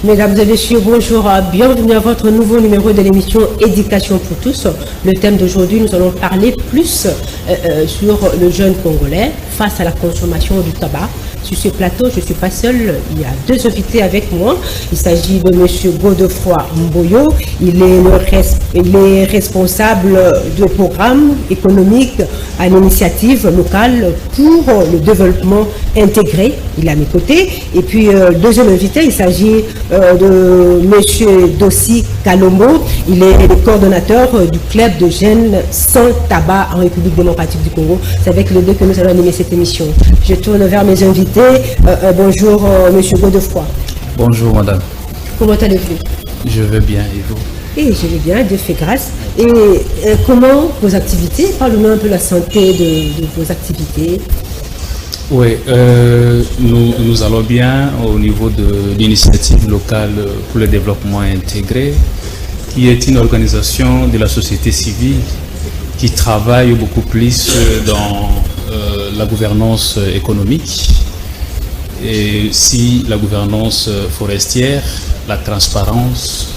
Mesdames et messieurs, bonjour, bienvenue à votre nouveau numéro de l'émission Éducation pour tous. Le thème d'aujourd'hui, nous allons parler plus sur le jeune Congolais face à la consommation du tabac. Sur ce plateau, je ne suis pas seule, il y a deux invités avec moi. Il s'agit de M. Godefroy Mboyo, il est responsable du programme économique à l'initiative locale pour le développement intégré. Il est à mes côtés. Et puis, deuxième invité, il s'agit de M. Dossi Kalombo. Il est le coordonnateur du club de jeunes sans tabac en République démocratique du Congo. C'est avec les deux que nous allons animer cette émission. Je tourne vers mes invités. Bonjour, M. Godefroy. Bonjour, madame. Comment allez-vous? Je vais bien, et vous? Et je vais bien, Dieu fait grâce. Et comment vos activités? Parlez-nous un peu de la santé de vos activités. Oui, nous allons bien au niveau de l'initiative locale pour le développement intégré, qui est une organisation de la société civile qui travaille beaucoup plus dans la gouvernance économique et aussi la gouvernance forestière, la transparence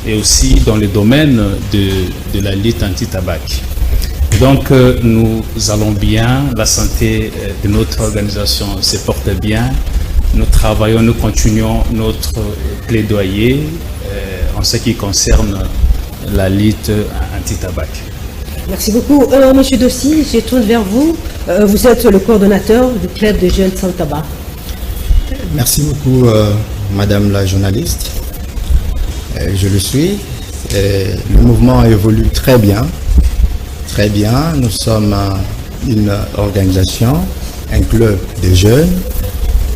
et aussi dans le domaine de la lutte anti-tabac. Donc nous allons bien, la santé de notre organisation se porte bien, nous travaillons, nous continuons notre plaidoyer en ce qui concerne la lutte anti-tabac. Merci beaucoup. Monsieur Dossi, je tourne vers vous. Vous êtes le coordonnateur du club de jeunes sans tabac. Merci beaucoup, madame la journaliste. Je le suis. Le mouvement évolue très bien. Très bien. Nous sommes une organisation, un club de jeunes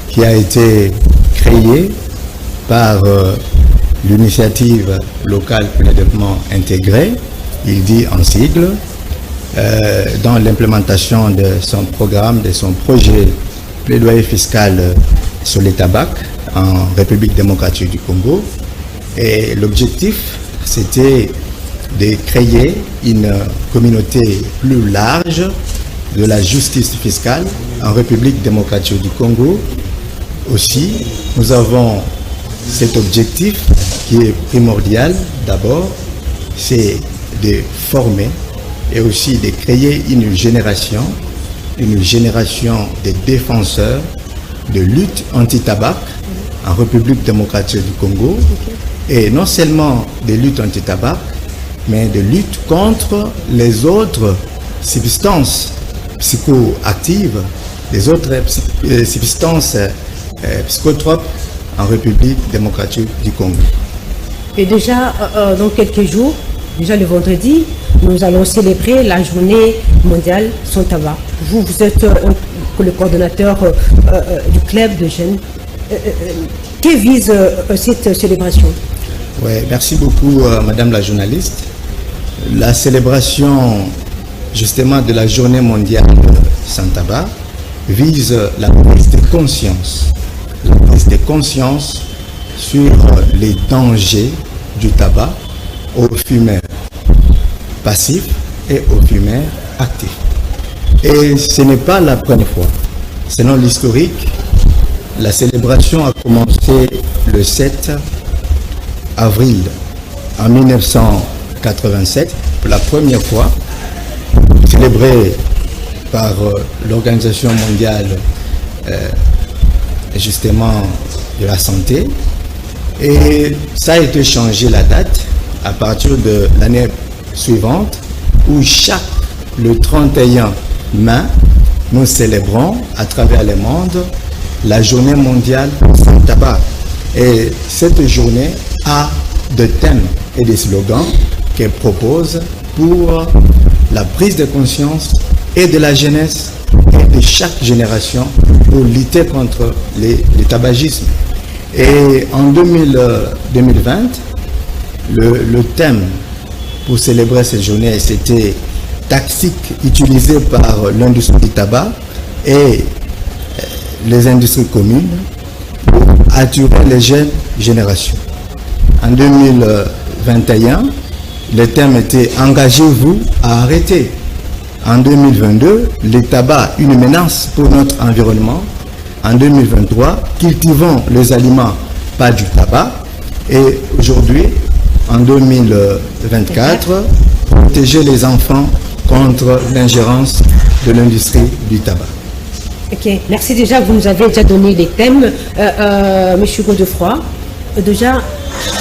qui a été créé par l'initiative locale pour le développement intégré, il dit en sigle, dans l'implémentation de son programme, de son projet plaidoyer fiscal sur les tabacs en République démocratique du Congo. Et l'objectif, c'était de créer une communauté plus large de la justice fiscale en République démocratique du Congo. Aussi, nous avons cet objectif qui est primordial d'abord, c'est de former et aussi de créer une génération de défenseurs de lutte anti-tabac en République démocratique du Congo. Et non seulement de lutte anti-tabac, mais de lutte contre les autres substances psychoactives, les autres substances psychotropes en République démocratique du Congo. Et déjà, dans quelques jours, déjà le vendredi, nous allons célébrer la journée mondiale sans tabac. Vous êtes le coordonnateur du club de jeunes. Que vise cette célébration? Oui, merci beaucoup, madame la journaliste. La célébration justement de la journée mondiale sans tabac vise la prise de conscience sur les dangers du tabac aux fumeurs passifs et aux fumeurs actifs. Et ce n'est pas la première fois. Selon l'historique, la célébration a commencé le 7 avril en 1987, pour la première fois, célébrée par l'Organisation mondiale justement de la santé. Et ça a été changé la date à partir de l'année suivante, où le 31 mai, nous célébrons à travers le monde la journée mondiale sans tabac. Et cette journée a des thèmes et des slogans qu'elle propose pour la prise de conscience et de la jeunesse et de chaque génération pour lutter contre le tabagisme. Et en 2020, le thème pour célébrer cette journée. C'était tactique utilisée par l'industrie du tabac et les industries communes pour attirer les jeunes générations. En 2021, le thème était « Engagez-vous à arrêter ». En 2022, le tabac, une menace pour notre environnement. En 2023, cultivons les aliments, pas du tabac. Et aujourd'hui, en 2024, protéger les enfants contre l'ingérence de l'industrie du tabac. Ok, merci déjà, vous nous avez déjà donné les thèmes. Monsieur Godefroy, déjà,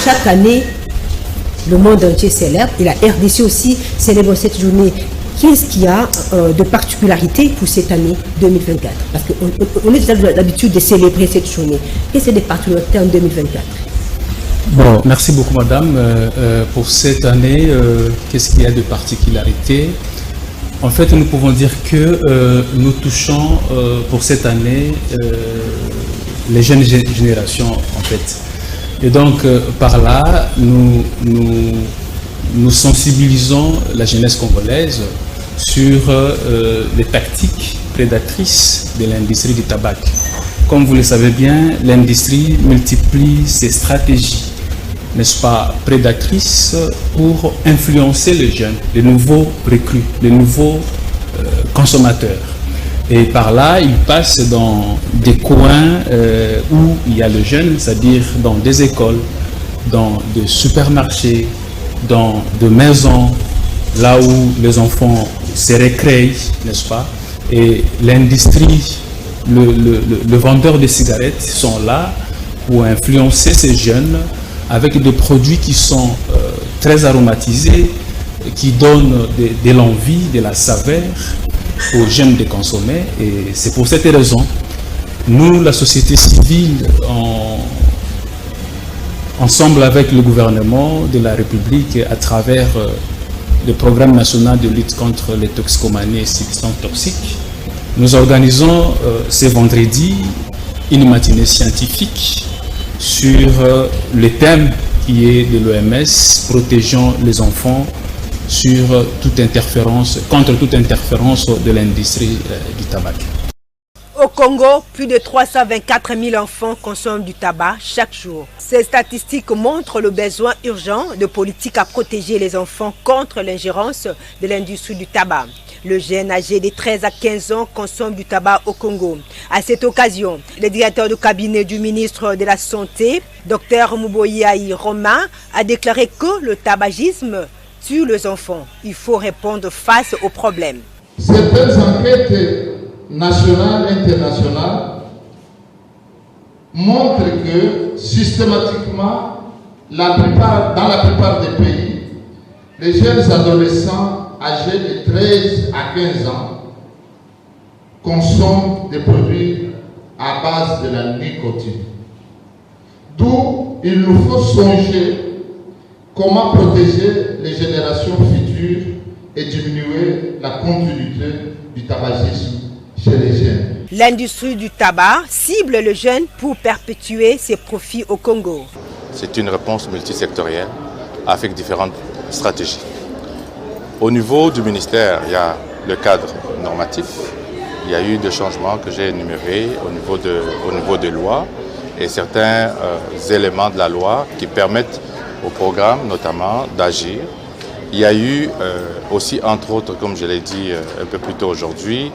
chaque année, le monde entier célèbre, et la RDC aussi célèbre cette journée. Qu'est-ce qu'il y a de particularité pour cette année 2024? Parce qu'on a déjà l'habitude de célébrer cette journée. Qu'est-ce qu'il y a de particularité en 2024? Bon, merci beaucoup madame. Pour cette année, qu'est-ce qu'il y a de particularité? En fait, nous pouvons dire que nous touchons pour cette année les jeunes générations en fait. Et donc par là, nous sensibilisons la jeunesse congolaise sur les tactiques prédatrices de l'industrie du tabac. Comme vous le savez bien, l'industrie multiplie ses stratégies, n'est-ce pas, prédatrices pour influencer les jeunes, les nouveaux recrues, les nouveaux consommateurs. Et par là, ils passent dans des coins où il y a le jeune, c'est-à-dire dans des écoles, dans des supermarchés, dans des maisons, là où les enfants se récréent, n'est-ce pas? Et l'industrie, le vendeur de cigarettes sont là pour influencer ces jeunes avec des produits qui sont très aromatisés, qui donnent de l'envie, de la saveur aux jeunes de consommer. Et c'est pour cette raison, nous, la société civile, ensemble avec le gouvernement de la République, à travers le programme national de lutte contre les toxicomanies et substances toxiques, nous organisons ce vendredi une matinée scientifique sur le thème qui est de l'OMS, protégeant les enfants sur toute interférence, contre toute interférence de l'industrie du tabac. Au Congo, plus de 324 000 enfants consomment du tabac chaque jour. Ces statistiques montrent le besoin urgent de politiques à protéger les enfants contre l'ingérence de l'industrie du tabac. Le jeune âgé de 13 à 15 ans consomme du tabac au Congo. À cette occasion, le directeur du cabinet du ministre de la Santé, Dr Mouboyaï Romain, a déclaré que le tabagisme tue les enfants. Il faut répondre face aux problèmes. Certaines enquêtes nationales et internationales montrent que systématiquement, dans la plupart des pays, les jeunes adolescents âgés de 13 à 15 ans consomment des produits à base de la nicotine. D'où il nous faut songer comment protéger les générations futures et diminuer la continuité du tabagisme chez les jeunes. L'industrie du tabac cible le jeune pour perpétuer ses profits au Congo. C'est une réponse multisectorielle avec différentes stratégies. Au niveau du ministère, il y a le cadre normatif, il y a eu des changements que j'ai énumérés au niveau des lois et certains éléments de la loi qui permettent au programme notamment d'agir. Il y a eu aussi, entre autres, comme je l'ai dit un peu plus tôt aujourd'hui,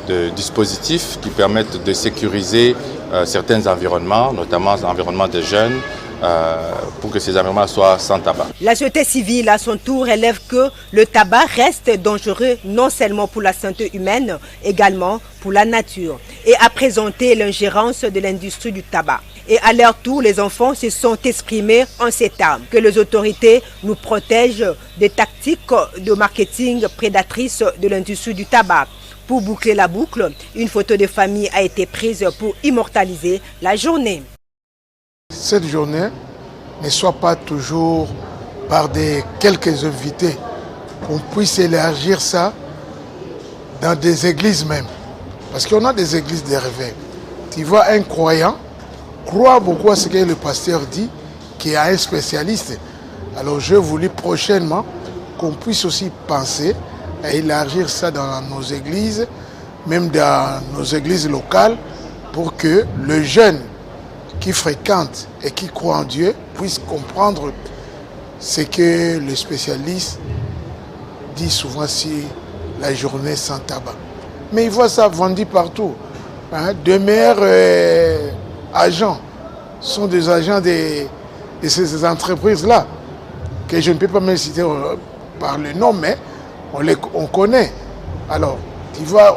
de dispositifs qui permettent de sécuriser certains environnements, notamment l'environnement des jeunes, pour que ces environnements soient sans tabac. La société civile, à son tour, relève que le tabac reste dangereux non seulement pour la santé humaine, également pour la nature, et a présenté l'ingérence de l'industrie du tabac. Et à leur tour, les enfants se sont exprimés en ces termes, que les autorités nous protègent des tactiques de marketing prédatrices de l'industrie du tabac. Pour boucler la boucle, une photo de famille a été prise pour immortaliser la journée. Cette journée ne soit pas toujours par quelques invités, qu'on puisse élargir ça dans des églises même. Parce qu'on a des églises de réveil. Tu vois un croyant, croit beaucoup à ce que le pasteur dit, qui est un spécialiste. Alors je voulais prochainement qu'on puisse aussi penser à élargir ça dans nos églises, même dans nos églises locales, pour que le jeune qui fréquente et qui croit en Dieu puisse comprendre ce que les spécialistes disent souvent sur la journée sans tabac. Mais ils voient ça vendu partout. Hein. De meilleurs agents sont des agents de ces entreprises-là, que je ne peux pas me citer par le nom, mais on connaît. Alors, tu vois,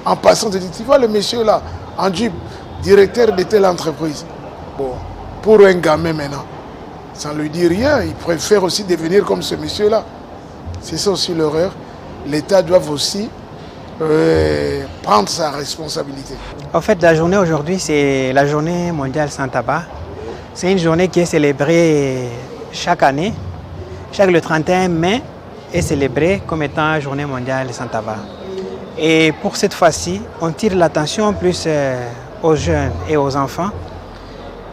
en passant, tu vois le monsieur là, en Jeep, directeur de telle entreprise. Bon, pour un gamin maintenant, ça ne lui dit rien, il préfère aussi devenir comme ce monsieur-là. C'est ça aussi l'erreur. L'État doit aussi prendre sa responsabilité. En fait, la journée aujourd'hui, c'est la journée mondiale sans tabac. C'est une journée qui est célébrée chaque année. Le 31 mai est célébrée comme étant la journée mondiale sans tabac. Et pour cette fois-ci, on tire l'attention plus aux jeunes et aux enfants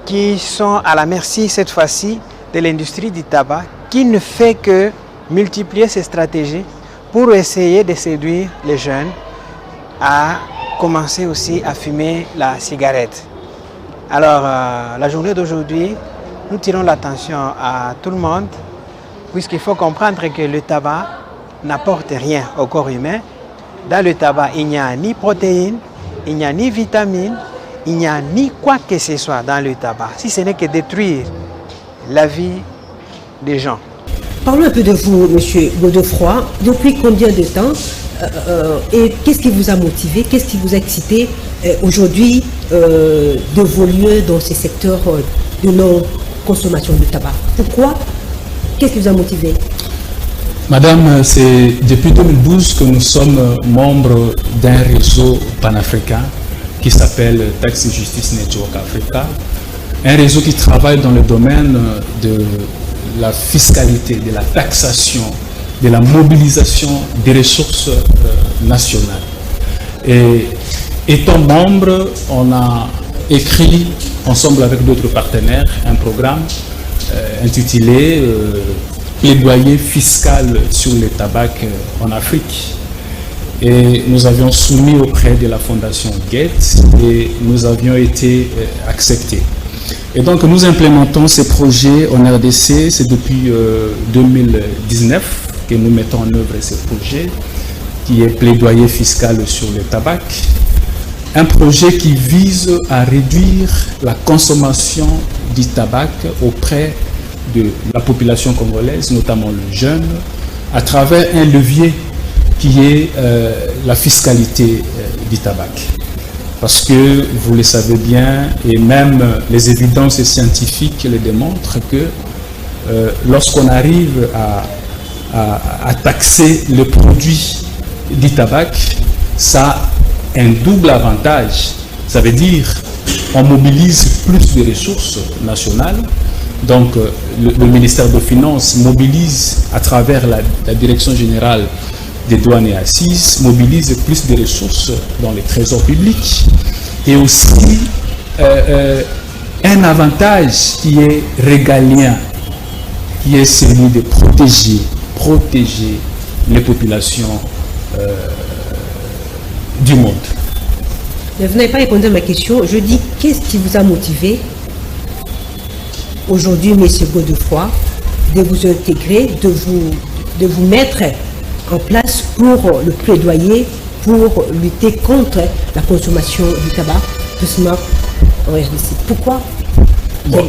qui sont à la merci cette fois-ci de l'industrie du tabac, qui ne fait que multiplier ses stratégies pour essayer de séduire les jeunes à commencer aussi à fumer la cigarette. Alors, la journée d'aujourd'hui, nous tirons l'attention à tout le monde, puisqu'il faut comprendre que le tabac n'apporte rien au corps humain. Dans le tabac, il n'y a ni protéines, il n'y a ni vitamines, il n'y a ni quoi que ce soit dans le tabac, si ce n'est que détruire la vie des gens. Parlons un peu de vous, M. Godefroy. Depuis combien de temps et qu'est-ce qui vous a motivé, qu'est-ce qui vous a excité aujourd'hui d'évoluer dans ces secteurs de non-consommation de tabac? Pourquoi? Qu'est-ce qui vous a motivé? Madame, c'est depuis 2012 que nous sommes membres d'un réseau panafricain qui s'appelle Tax Justice Network Africa, un réseau qui travaille dans le domaine de la fiscalité, de la taxation, de la mobilisation des ressources nationales. Et étant membre, on a écrit ensemble avec d'autres partenaires un programme intitulé Plaidoyer fiscal sur le tabac en Afrique. Et nous avions soumis auprès de la fondation Gates et nous avions été acceptés. Et donc nous implémentons ces projets en RDC, c'est depuis 2019 que nous mettons en œuvre ces projets, qui est Plaidoyer fiscal sur le tabac. Un projet qui vise à réduire la consommation du tabac auprès de la population congolaise, notamment le jeune, à travers un levier qui est la fiscalité du tabac. Parce que, vous le savez bien, et même les évidences scientifiques le démontrent que lorsqu'on arrive à taxer le produit du tabac, ça a un double avantage. Ça veut dire qu'on mobilise plus de ressources nationales. Donc, le ministère des Finances mobilise à travers la Direction générale des douanes et assises, mobilise plus de ressources dans les trésors publics. Et aussi, un avantage qui est régalien, qui est celui de protéger les populations du monde. Mais vous n'avez pas répondu à ma question. Je dis, qu'est-ce qui vous a motivé aujourd'hui, M. Godefroy, de vous intégrer, de vous mettre en place pour le plaidoyer, pour lutter contre la consommation du tabac, doucement en RDC? Pourquoi?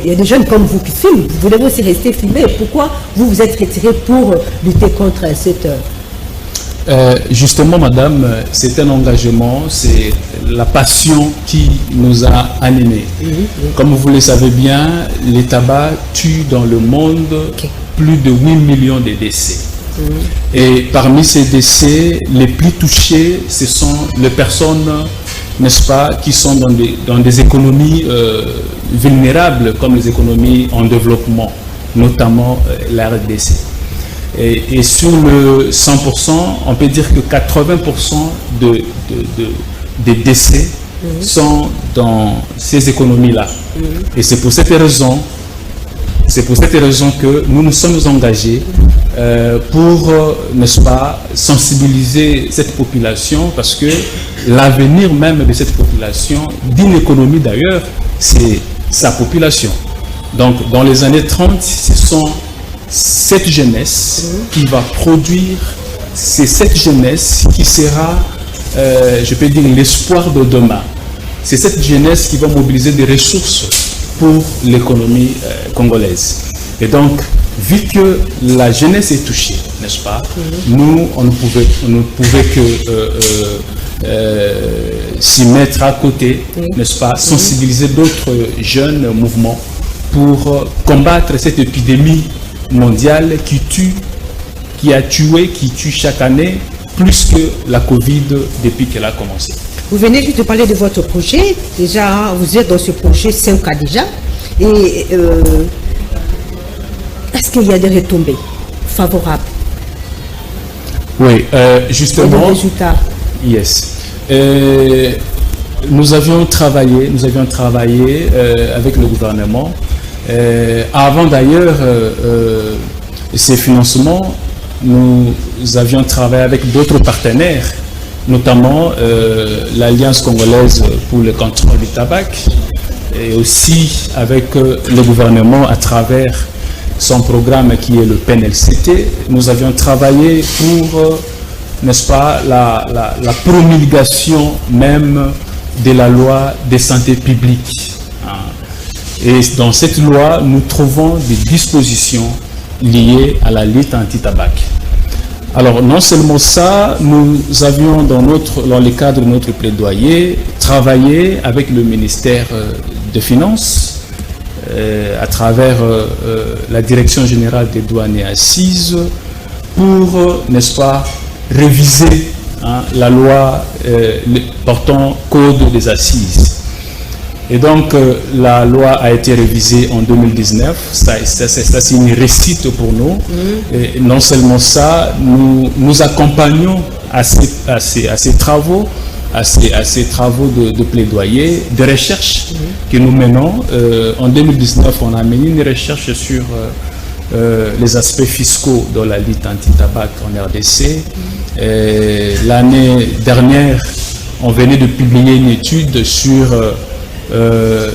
Il y a des jeunes comme vous qui fument, vous voulez aussi rester fumé. Pourquoi vous vous êtes retiré pour lutter contre cette... Justement, madame, c'est un engagement, c'est la passion qui nous a animés. Comme vous le savez bien, le tabac tue dans le monde plus de 8 millions de décès. Et parmi ces décès, les plus touchés, ce sont les personnes, n'est-ce pas, qui sont dans des économies vulnérables, comme les économies en développement, notamment la RDC. Et sur le 100%, on peut dire que 80% des décès sont dans ces économies-là. Et c'est pour cette raison que nous nous sommes engagés pour, n'est-ce pas, sensibiliser cette population, parce que l'avenir même de cette population, d'une économie d'ailleurs, c'est sa population. Donc, dans les années 30, ce sont cette jeunesse qui va produire, c'est cette jeunesse qui sera, je peux dire, l'espoir de demain. C'est cette jeunesse qui va mobiliser des ressources pour l'économie congolaise. Et donc, vu que la jeunesse est touchée, n'est-ce pas, nous, on ne pouvait que s'y mettre à côté, n'est-ce pas, sensibiliser d'autres jeunes mouvements pour combattre cette épidémie mondiale qui tue chaque année plus que la Covid depuis qu'elle a commencé. Vous venez juste de parler de votre projet. Déjà, vous êtes dans ce projet 5 ans déjà. Et est-ce qu'il y a des retombées favorables? Oui, justement. Et des résultats? Yes. Nous avions travaillé avec le gouvernement. Avant d'ailleurs ces financements, nous avions travaillé avec d'autres partenaires, notamment l'Alliance congolaise pour le contrôle du tabac, et aussi avec le gouvernement à travers son programme qui est le PNLCT. Nous avions travaillé pour, n'est-ce pas, la promulgation même de la loi de santé publique. Et dans cette loi, nous trouvons des dispositions liées à la lutte anti-tabac. Alors, non seulement ça, nous avions dans le cadre de notre plaidoyer travaillé avec le ministère des Finances à travers la Direction générale des douanes et assises pour, n'est-ce pas, réviser la loi portant code des assises. Et donc, la loi a été révisée en 2019. Ça c'est une réussite pour nous. Et non seulement ça, nous accompagnons à ces travaux, à ces travaux de plaidoyer, de recherche que nous menons. En 2019, on a mené une recherche sur les aspects fiscaux dans la lutte anti-tabac en RDC. L'année dernière, on venait de publier une étude sur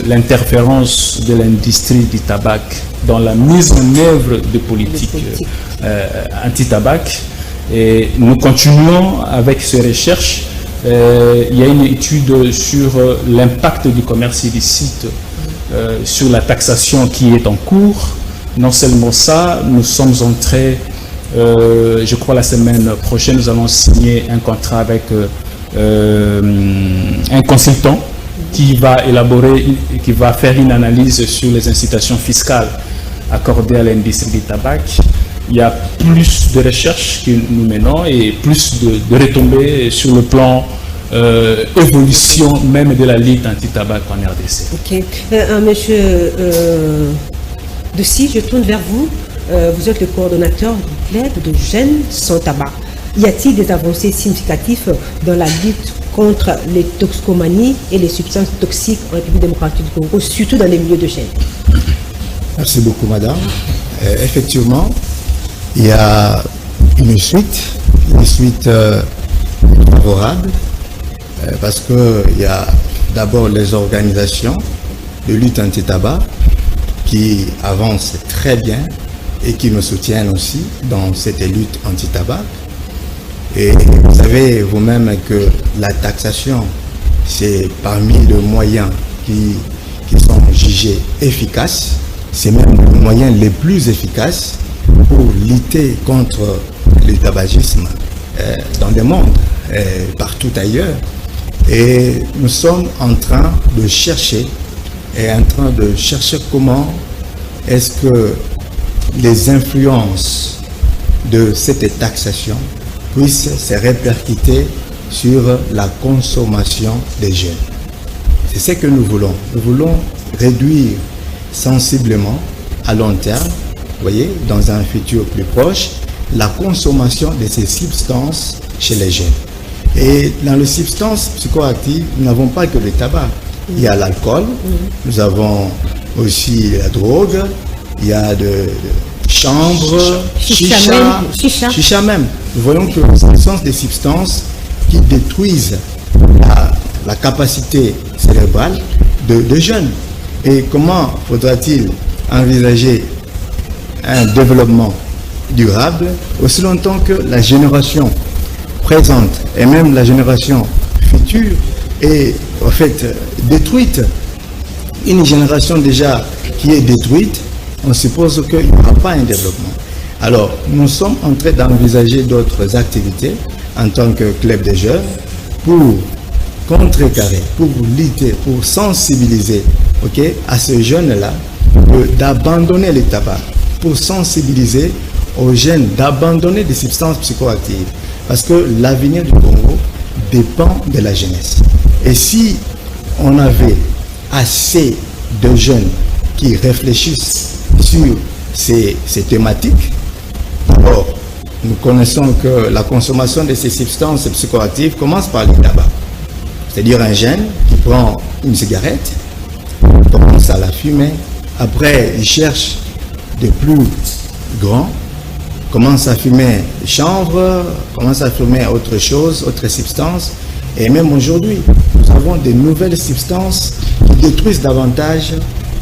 l'interférence de l'industrie du tabac dans la mise en œuvre de politiques anti-tabac. Et nous continuons avec ces recherches. Il y a une étude sur l'impact du commerce illicite sur la taxation qui est en cours. Non seulement ça, nous sommes entrés, je crois la semaine prochaine, nous allons signer un contrat avec un consultant qui va élaborer, qui va faire une analyse sur les incitations fiscales accordées à l'industrie du tabac. Il y a plus de recherches que nous menons et plus de retombées sur le plan évolution même de la lutte anti-tabac en RDC. Ok. Monsieur Dessy, je tourne vers vous. Vous êtes le coordonnateur du plaid de Jeunes sans tabac. Y a-t-il des avancées significatives dans la lutte contre les toxicomanies et les substances toxiques en République démocratique du Congo, surtout dans les milieux de jeunes? Merci beaucoup, madame. Effectivement, il y a une suite favorable, parce qu'il y a d'abord les organisations de lutte anti-tabac qui avancent très bien et qui nous soutiennent aussi dans cette lutte anti-tabac. Et vous savez vous-même que la taxation, c'est parmi les moyens qui sont jugés efficaces. C'est même le moyen les plus efficaces pour lutter contre le tabagisme dans le monde, partout ailleurs. Et nous sommes en train de chercher comment est-ce que les influences de cette taxation puissent se répercuter sur la consommation des jeunes. C'est ce que nous voulons. Nous voulons réduire sensiblement à long terme, vous voyez, dans un futur plus proche, la consommation de ces substances chez les jeunes. Et dans les substances psychoactives, nous n'avons pas que le tabac. Il y a l'alcool, nous avons aussi la drogue, il y a chambre, chicha même. Nous voyons que ce sont des substances qui détruisent la capacité cérébrale de jeunes. Et comment faudra-t-il envisager un développement durable aussi longtemps que la génération présente et même la génération future est en fait détruite? Une génération déjà qui est détruite, on suppose qu'il n'y aura pas un développement. Alors, nous sommes en train d'envisager d'autres activités en tant que club des jeunes pour contrecarrer, pour lutter, pour sensibiliser à ces jeunes-là d'abandonner le tabac, pour sensibiliser aux jeunes d'abandonner des substances psychoactives. Parce que l'avenir du Congo dépend de la jeunesse. Et si on avait assez de jeunes qui réfléchissent sur ces thématiques, alors nous connaissons que la consommation de ces substances psychoactives commence par le tabac. C'est-à-dire un jeune qui prend une cigarette, commence à la fumer, après il cherche de plus grands, commence à fumer chanvre, commence à fumer autre chose, autre substance. Et même aujourd'hui, nous avons de nouvelles substances qui détruisent davantage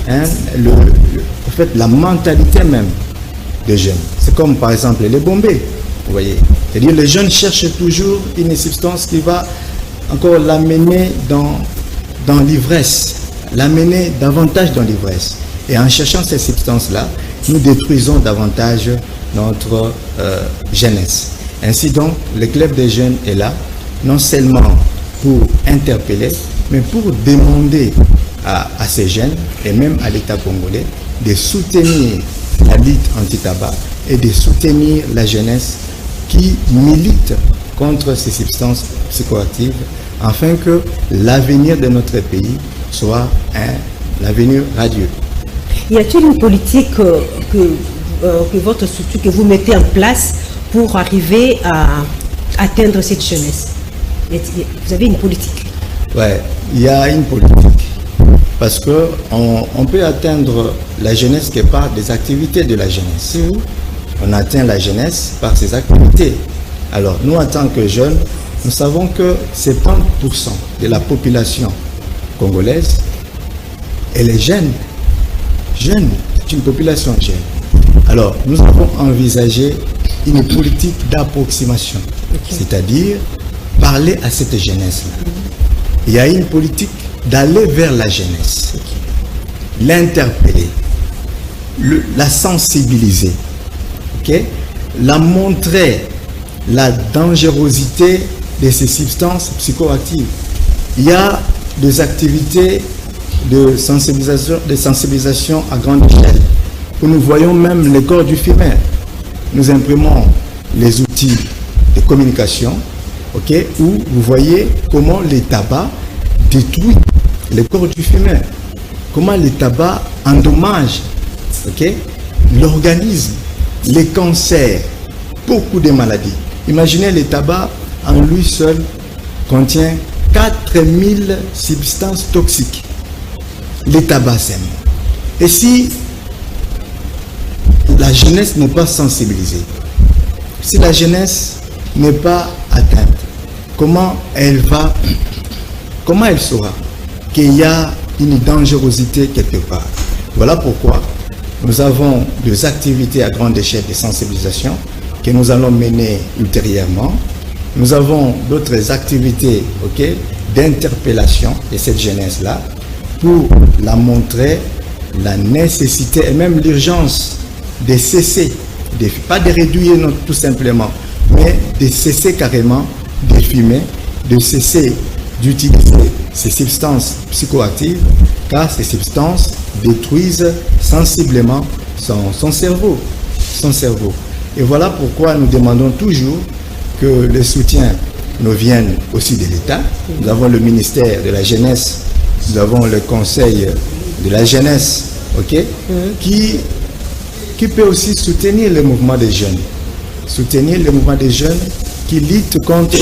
en fait, la mentalité même des jeunes. C'est comme par exemple les bombés, vous voyez. C'est-à-dire les jeunes cherchent toujours une substance qui va encore l'amener dans l'ivresse, l'amener davantage dans l'ivresse. Et en cherchant ces substances-là, nous détruisons davantage notre jeunesse. Ainsi donc, le club des jeunes est là, non seulement pour interpeller, mais pour demander à ces jeunes et même à l'État congolais de soutenir la lutte anti-tabac et de soutenir la jeunesse qui milite contre ces substances psychoactives afin que l'avenir de notre pays soit l'avenir radieux. Y a-t-il une politique que votre structure, que vous mettez en place pour arriver à atteindre cette jeunesse? Vous avez une politique? Oui, il y a une politique. Parce qu'on peut atteindre la jeunesse que par des activités de la jeunesse. On atteint la jeunesse par ces activités. Alors, nous, en tant que jeunes, nous savons que 70% de la population congolaise, elle est jeune. Jeune, c'est une population jeune. Alors, nous avons envisagé une politique d'approximation, c'est-à-dire parler à cette jeunesse-là. Il y a une politique d'aller vers la jeunesse, l'interpeller, la sensibiliser, la montrer la dangerosité de ces substances psychoactives. Il y a des activités de sensibilisation à grande échelle, où nous voyons même les corps du fumeur. Nous imprimons les outils de communication, où vous voyez comment le tabac détruit le corps du fumeur, comment le tabac endommage l'organisme, les cancers, beaucoup de maladies. Imaginez, le tabac en lui seul contient 4000 substances toxiques. Le tabac sème. Et si la jeunesse n'est pas sensibilisée, si la jeunesse n'est pas atteinte, comment elle saura qu'il y a une dangerosité quelque part? Voilà pourquoi nous avons des activités à grande échelle de sensibilisation que nous allons mener ultérieurement. Nous avons d'autres activités d'interpellation de cette jeunesse-là pour la montrer la nécessité et même l'urgence de cesser, pas de réduire tout simplement, mais de cesser carrément de fumer, de cesser d'utiliser ces substances psychoactives, car ces substances détruisent sensiblement son cerveau. Et voilà pourquoi nous demandons toujours que le soutien nous vienne aussi de l'État. Nous avons le ministère de la Jeunesse, nous avons le Conseil de la Jeunesse, qui peut aussi soutenir le mouvement des jeunes. Soutenir le mouvement des jeunes qui luttent contre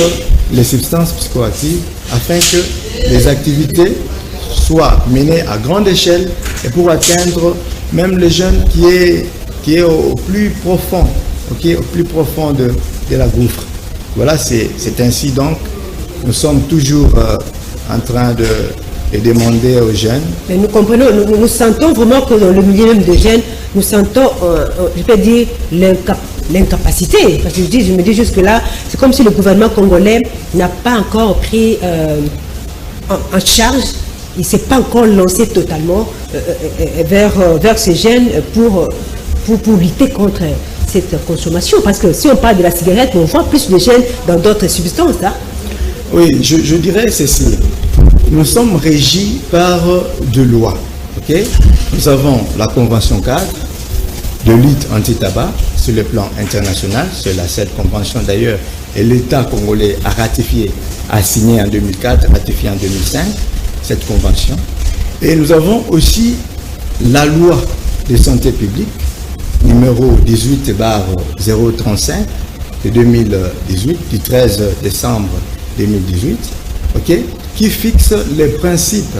les substances psychoactives afin que les activités soient menées à grande échelle et pour atteindre même les jeunes qui est qui est au plus profond, au plus profond de la gouffre. Voilà, c'est ainsi donc, nous sommes toujours en train de demander aux jeunes. Mais nous comprenons, nous sentons vraiment que dans le milieu même des jeunes, nous sentons, je peux dire, l'incapacité. Parce que je me dis jusque-là, c'est comme si le gouvernement congolais n'a pas encore pris en charge, il ne s'est pas encore lancé totalement vers ces jeunes pour lutter contre cette consommation. Parce que si on parle de la cigarette, on voit plus de jeunes dans d'autres substances. Hein? Oui, je dirais ceci. Nous sommes régis par deux lois. Nous avons la Convention cadre de lutte anti-tabac sur le plan international. C'est cette convention d'ailleurs, et l'État congolais a ratifié, a signé en 2004, ratifié en 2005, cette convention. Et nous avons aussi la loi de santé publique, numéro 18/035 de 2018, du 13 décembre 2018, qui fixe les principes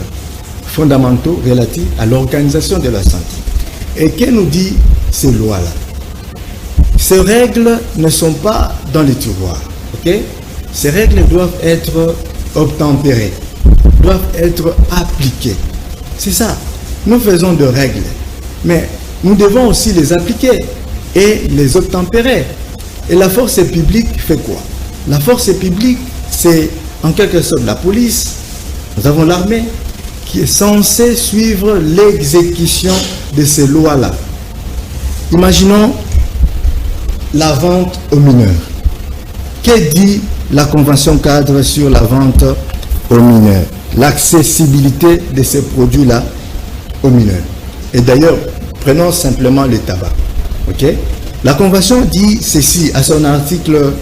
fondamentaux relatifs à l'organisation de la santé. Et que nous dit ces lois-là? Ces règles ne sont pas dans les tiroirs. Ces règles doivent être obtempérées, doivent être appliquées. C'est ça. Nous faisons de règles, mais nous devons aussi les appliquer et les obtempérer. Et la force publique fait quoi? La force publique, c'est en quelque sorte la police. Nous avons l'armée qui est censée suivre l'exécution de ces lois-là. Imaginons la vente aux mineurs. Que dit la Convention cadre sur la vente aux mineurs? L'accessibilité de ces produits-là aux mineurs. Et d'ailleurs, prenons simplement le tabac. La Convention dit ceci à son article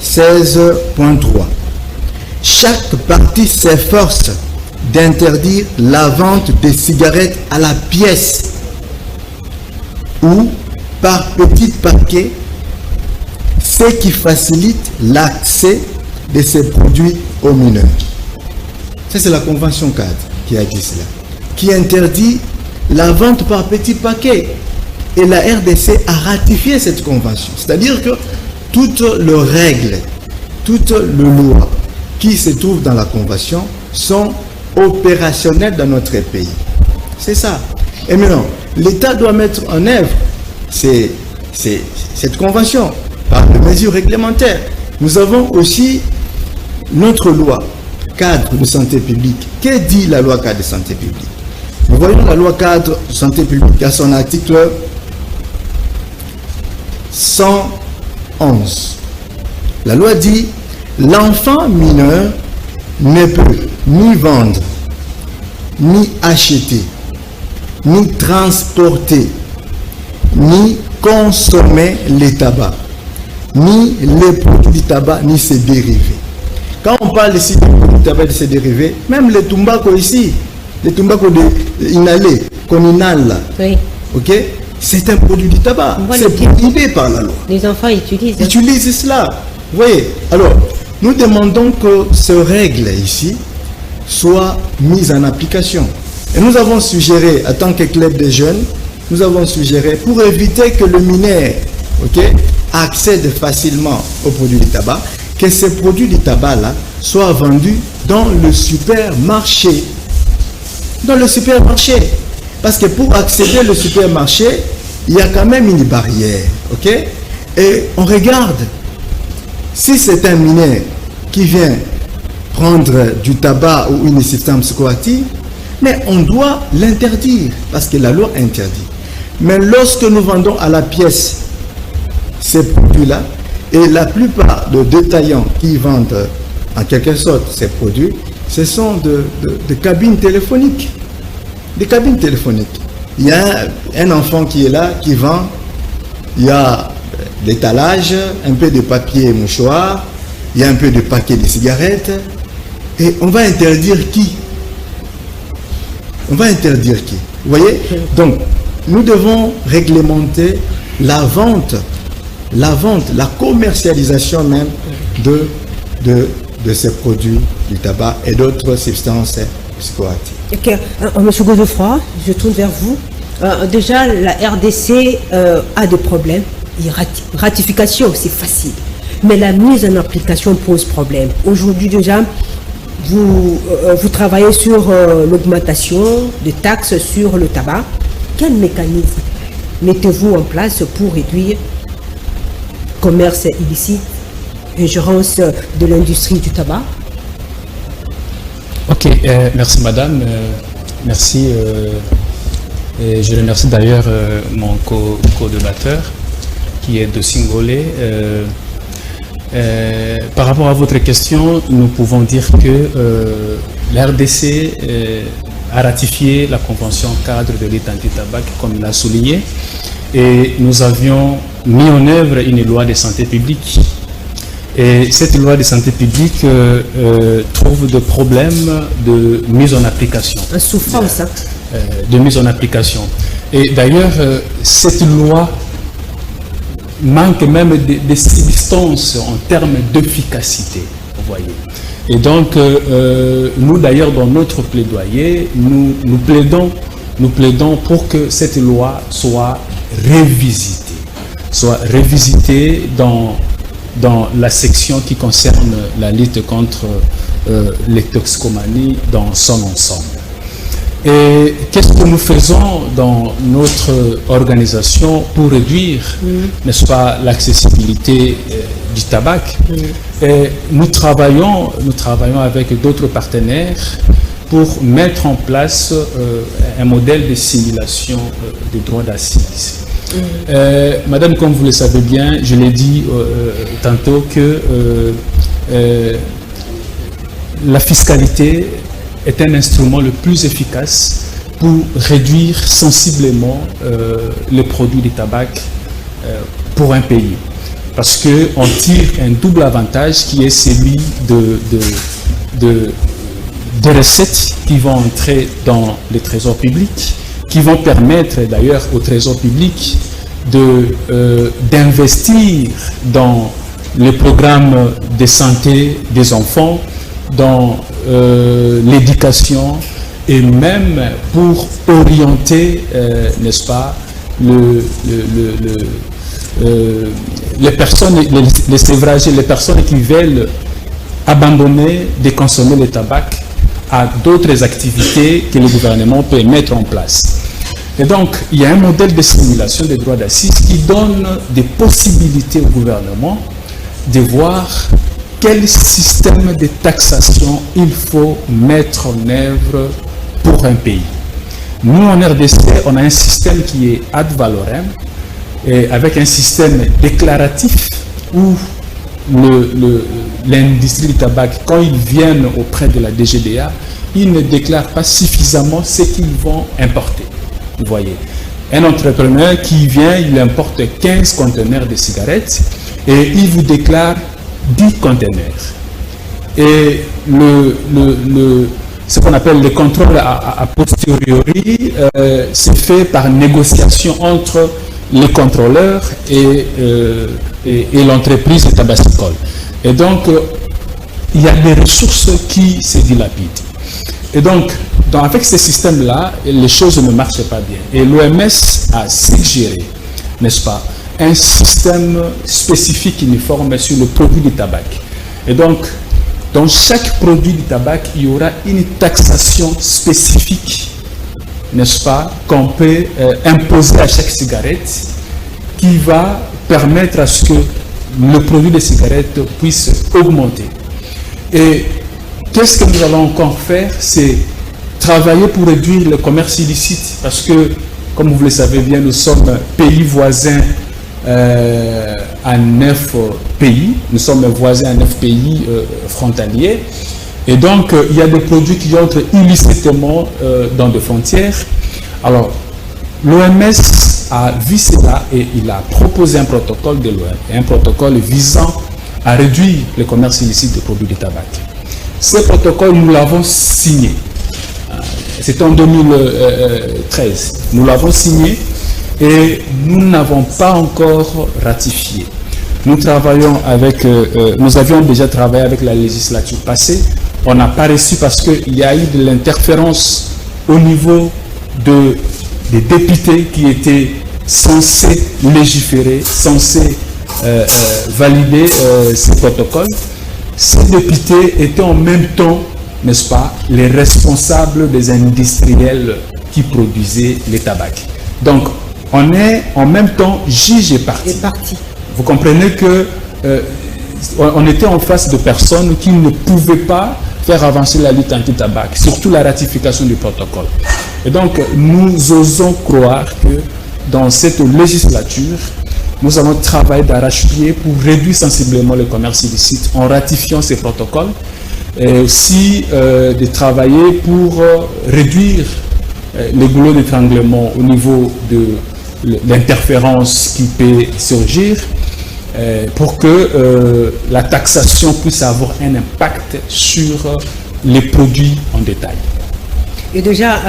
16.3. Chaque partie s'efforce d'interdire la vente des cigarettes à la pièce ou par petits paquets, ce qui facilite l'accès de ces produits aux mineurs. Ça, c'est la Convention cadre qui a dit cela, qui interdit la vente par petits paquets. Et la RDC a ratifié cette convention. C'est-à-dire que toutes les règles, toutes les lois qui se trouvent dans la convention sont opérationnelles dans notre pays. C'est ça. Et maintenant, l'État doit mettre en œuvre cette convention par des mesures réglementaires. Nous avons aussi notre loi cadre de santé publique. Que dit la loi cadre de santé publique? Nous voyons la loi cadre de santé publique à son article 111. La loi dit: l'enfant mineur ne peut ni vendre, ni acheter, ni transporter, ni consommer les tabacs, ni les produits du tabac, ni ses dérivés. Quand on parle ici des produits du tabac et de ses dérivés, même les tumbacos ici, les tumbacos inhalés, qu'on inhale là, oui. C'est un produit du tabac. C'est prohibé par la loi. Les enfants utilisent. Utilisent cela. Vous voyez? Alors, nous demandons que ces règles ici soient mises en application. Et nous avons suggéré, en tant que club des jeunes, nous avons suggéré, pour éviter que le mineur accède facilement aux produits du tabac, que ces produits du tabac-là soient vendus dans le supermarché. Dans le supermarché. Parce que pour accéder au supermarché, il y a quand même une barrière. Et on regarde. Si c'est un mineur qui vient prendre du tabac ou une substance psychoactive, mais on doit l'interdire, parce que la loi interdit. Mais lorsque nous vendons à la pièce ces produits-là, et la plupart des détaillants qui vendent en quelque sorte ces produits, ce sont de cabines téléphoniques. Des cabines téléphoniques. Il y a un enfant qui est là, qui vend, il y a l'étalage, un peu de papier mouchoir, il y a un peu de paquet de cigarettes, et on va interdire qui? On va interdire qui? Vous voyez? Donc, nous devons réglementer la vente, la commercialisation même de ces produits du tabac et d'autres substances psychoactives. Monsieur Godefroy, je tourne vers vous. déjà, la RDC a des problèmes. Ratification, c'est facile. Mais la mise en application pose problème. Aujourd'hui, déjà, vous travaillez sur l'augmentation des taxes sur le tabac. Quel mécanisme mettez-vous en place pour réduire commerce illicite, ingérence de l'industrie du tabac? Ok, merci madame, merci. Et je remercie d'ailleurs mon co-débatteur qui est de Singolé. Par rapport à votre question, nous pouvons dire que la RDC a ratifié la convention cadre de lutte anti-tabac, comme il l'a souligné, et nous avions mis en œuvre une loi de santé publique. Et cette loi de santé publique trouve des problèmes de mise en application. En souffrance. De mise en application. Et d'ailleurs, cette loi manque même de substance en termes d'efficacité, vous voyez. Et donc, nous d'ailleurs, dans notre plaidoyer, nous plaidons pour que cette loi soit révisitée dans la section qui concerne la lutte contre les toxicomanies dans son ensemble. Et qu'est-ce que nous faisons dans notre organisation pour réduire, n'est-ce pas, l'accessibilité du tabac? Et nous travaillons avec d'autres partenaires pour mettre en place un modèle de simulation des droits d'assises. Madame, comme vous le savez bien, je l'ai dit tantôt que la fiscalité est un instrument le plus efficace pour réduire sensiblement les produits du tabac pour un pays. Parce qu'on tire un double avantage qui est celui de recettes qui vont entrer dans les trésors publics, qui vont permettre d'ailleurs au trésor public d'investir dans les programmes de santé des enfants, dans l'éducation et même pour orienter, n'est-ce pas, les personnes, les sévragés, les personnes qui veulent abandonner de consommer le tabac à d'autres activités que le gouvernement peut mettre en place. Et donc, il y a un modèle de simulation des droits d'assises qui donne des possibilités au gouvernement de voir quel système de taxation il faut mettre en œuvre pour un pays. Nous, en RDC, on a un système qui est ad valorem, et avec un système déclaratif où l'industrie du tabac, quand ils viennent auprès de la DGDA, ils ne déclarent pas suffisamment ce qu'ils vont importer. Vous voyez, un entrepreneur qui vient, il importe 15 conteneurs de cigarettes et il vous déclare 10 conteneurs. Et ce qu'on appelle le contrôle a posteriori, c'est fait par négociation entre les contrôleurs et l'entreprise tabassicole. Et donc, il y a des ressources qui se dilapident. Et donc, avec ce système-là, les choses ne marchent pas bien. Et l'OMS a suggéré, n'est-ce pas, un système spécifique uniforme sur le produit du tabac. Et donc, dans chaque produit du tabac, il y aura une taxation spécifique, n'est-ce pas, qu'on peut imposer à chaque cigarette, qui va permettre à ce que le produit de cigarette puisse augmenter. Et qu'est-ce que nous allons encore faire? C'est travailler pour réduire le commerce illicite, parce que, comme vous le savez bien, nous sommes pays voisins à 9 pays. Nous sommes voisins à 9 pays frontaliers. Et donc, il y a des produits qui entrent illicitement dans des frontières. Alors, l'OMS a vu cela et il a proposé un protocole de l'OMS, un protocole visant à réduire le commerce illicite des produits du tabac. Ce protocole, nous l'avons signé. C'est en 2013. Nous l'avons signé et nous n'avons pas encore ratifié. Nous travaillons avec, nous avions déjà travaillé avec la législature passée. On n'a pas reçu parce qu'il y a eu de l'interférence au niveau de des députés qui étaient censés légiférer, censés valider ces protocoles. Ces députés étaient en même temps, n'est-ce pas, les responsables des industriels qui produisaient les tabacs. Donc, on est en même temps juge et partie. Vous comprenez que on était en face de personnes qui ne pouvaient pas faire avancer la lutte anti-tabac, surtout la ratification du protocole. Et donc, nous osons croire que dans cette législature, nous allons travailler d'arrache-pied pour réduire sensiblement le commerce illicite en ratifiant ces protocoles et aussi de travailler pour réduire les goulots d'étranglement au niveau de l'interférence qui peut surgir pour que la taxation puisse avoir un impact sur les produits en détail. Et déjà,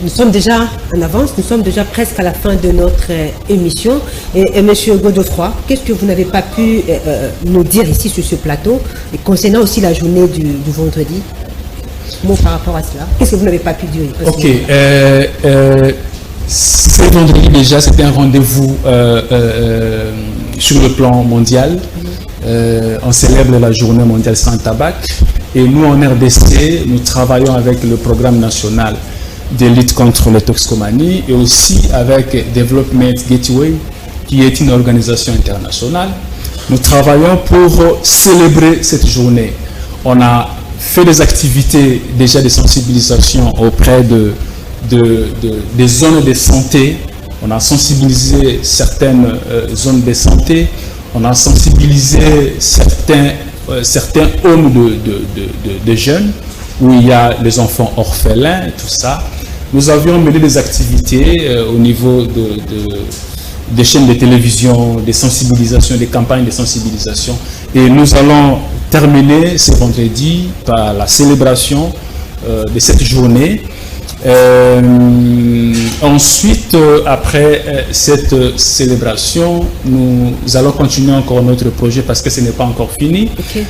nous sommes déjà en avance, nous sommes déjà presque à la fin de notre émission. Et M. Godefroy, qu'est-ce que vous n'avez pas pu nous dire ici sur ce plateau, et concernant aussi la journée du vendredi? Mot par rapport à cela. Qu'est-ce que vous n'avez pas pu dire? Ok. Ce vendredi déjà, c'était un rendez-vous sur le plan mondial. On célèbre la journée mondiale sans tabac. Et nous, en RDC, nous travaillons avec le programme national de lutte contre la toxicomanie et aussi avec Development Gateway, qui est une organisation internationale. Nous travaillons pour célébrer cette journée. On a fait des activités déjà de sensibilisation auprès des zones de santé. On a sensibilisé certaines zones de santé. On a sensibilisé certains hommes de jeunes où il y a les enfants orphelins, tout ça. Nous avions mené des activités au niveau des chaînes de télévision, des sensibilisations, des campagnes de sensibilisation. Et nous allons terminer ce vendredi par la célébration de cette journée. Ensuite, après cette célébration, nous allons continuer encore notre projet parce que ce n'est pas encore fini. Okay.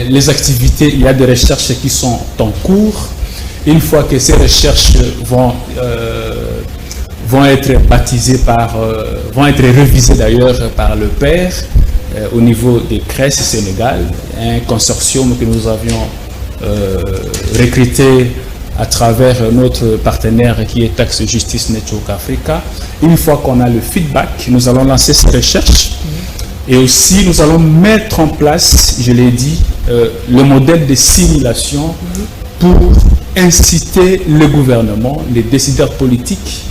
Les activités, il y a des recherches qui sont en cours. Une fois que ces recherches vont être baptisées vont être révisées d'ailleurs par le père au niveau des CRES Sénégal, un consortium que nous avions recruté à travers notre partenaire qui est Tax Justice Network Africa. Une fois qu'on a le feedback, nous allons lancer ces recherches et aussi nous allons mettre en place, je l'ai dit, le modèle de simulation pour inciter le gouvernement, les décideurs politiques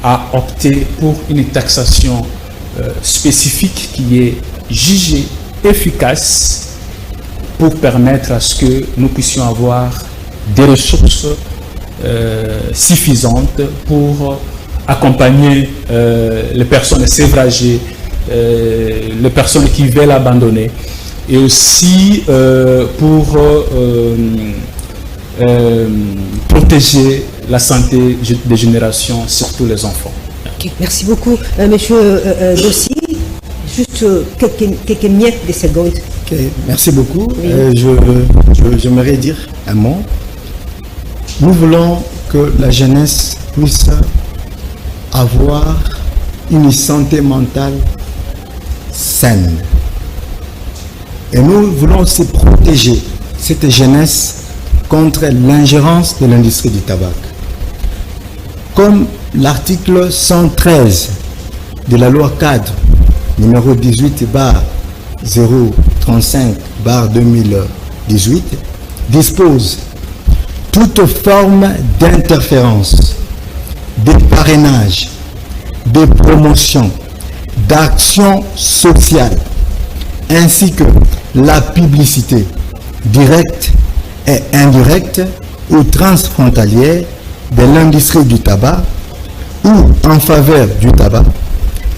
à opter pour une taxation spécifique qui est jugée efficace pour permettre à ce que nous puissions avoir des ressources suffisantes pour accompagner les personnes sévragées, les personnes qui veulent abandonner, et aussi pour protéger la santé des générations, surtout les enfants. Okay, merci beaucoup, Monsieur Dossi. Juste quelques miettes de secondes. Okay, merci beaucoup. Oui. J'aimerais dire un mot. Nous voulons que la jeunesse puisse avoir une santé mentale saine. Et nous voulons aussi protéger cette jeunesse contre l'ingérence de l'industrie du tabac. Comme l'article 113 de la loi cadre numéro 18/035/2018 dispose: toute forme d'interférence, de parrainage, de promotion, d'action sociale, ainsi que la publicité directe et indirecte ou transfrontalière de l'industrie du tabac ou en faveur du tabac,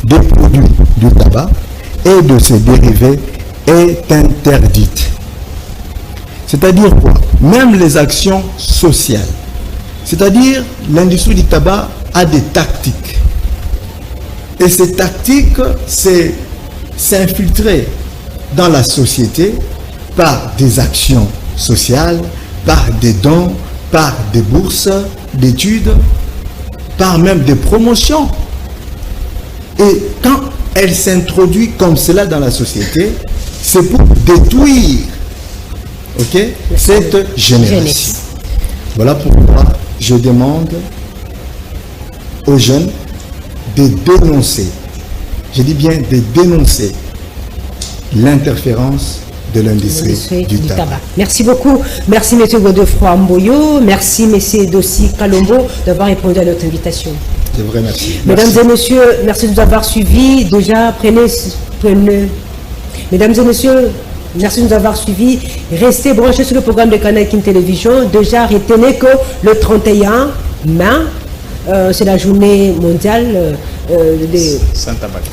des produits du tabac et de ses dérivés est interdite. C'est-à-dire quoi? Même les actions sociales. C'est-à-dire l'industrie du tabac a des tactiques. Et ces tactiques, c'est s'infiltrer dans la société par des actions sociales, par des dons, par des bourses d'études, par même des promotions. Et quand elle s'introduit comme cela dans la société, c'est pour détruire cette génération. Voilà pourquoi je demande aux jeunes de dénoncer, je dis bien de dénoncer l'interférence de l'industrie du tabac. Merci beaucoup. Merci M. Godefroy Mboyo. Merci M. Dossi Kalombo d'avoir répondu à notre invitation. Je vous remercie. Mesdames et messieurs, merci de nous avoir suivis. Déjà, prenez. Mesdames et messieurs, merci de nous avoir suivis. Restez branchés sur le programme de Canal King Télévision. Déjà, retenez que le 31 mai, c'est la journée mondiale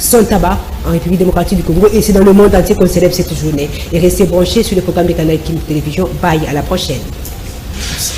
sans tabac en République démocratique du Congo, et c'est dans le monde entier qu'on célèbre cette journée. Et restez branchés sur le programme de Canal King Télévision. Bye, à la prochaine. Merci.